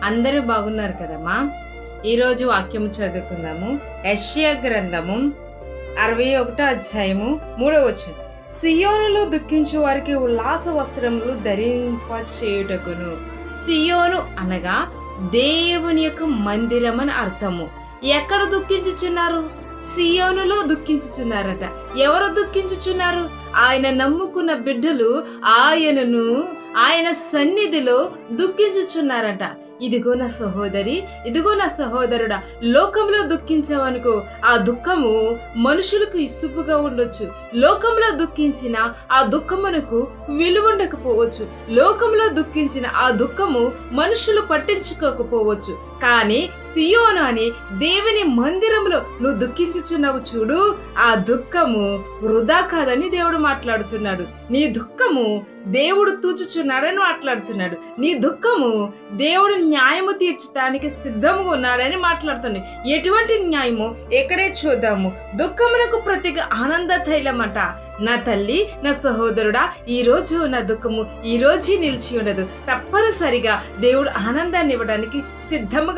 అందరూ బాగున్నారు కదమ్మా. ఈరోజు వాక్యం చదువుకుందాము. యెషయా గ్రంథము 61వ అధ్యాయము 3వ వచనం. సియోనులో దుఃఖించు వారికి ఉల్లాస వస్త్రములు ధరింపచేయుటకును. సియోను అనగా దేవుని యొక్క మందిరం అని అర్థము. ఎక్కడ దుఃఖించుచున్నారు? సియోనులో దుఃఖించుచున్నారట. ఎవరు దుఃఖించుచున్నారు? ఆయన నమ్ముకున్న బిడ్డలు ఆయన సన్నిధిలో దుఃఖించుచున్నారట. ఇదిగో నా సహోదరి, ఇదిగో నా సహోదరుడా, లోకంలో దుఃఖించవనుకో ఆ దుఃఖము మనుషులకు ఇసుపుగా ఉండొచ్చు. లోకంలో దుఃఖించిన ఆ దుఃఖమునకు విలువ ఉండకపోవచ్చు. లోకంలో దుఃఖించిన ఆ దుఃఖము మనుషులు పట్టించుకోకపోవచ్చు. కానీ సియోను అని దేవుని మందిరంలో నువ్వు దుఃఖించుచున్నావు చూడు, ఆ దుఃఖము వృధా కాదని దేవుడు మాట్లాడుతున్నాడు. నీ దుఃఖము దేవుడు తూచుచున్నాడని మాట్లాడుతున్నాడు. నీ దుఃఖము దేవుడు న్యాయము తీర్చడానికి సిద్ధంగా ఉన్నాడని మాట్లాడుతున్నాడు. ఎటువంటి న్యాయము ఎక్కడే చూద్దాము. దుఃఖమునకు ప్రత్యేక ఆనంద తైలమట. నా తల్లి, నా సహోదరుడా, ఈ రోజు నా దుఃఖము ఈ రోజు నిలిచి ఉండదు. తప్పనిసరిగా దేవుడు ఆనందాన్ని ఇవ్వడానికి సిద్ధముగా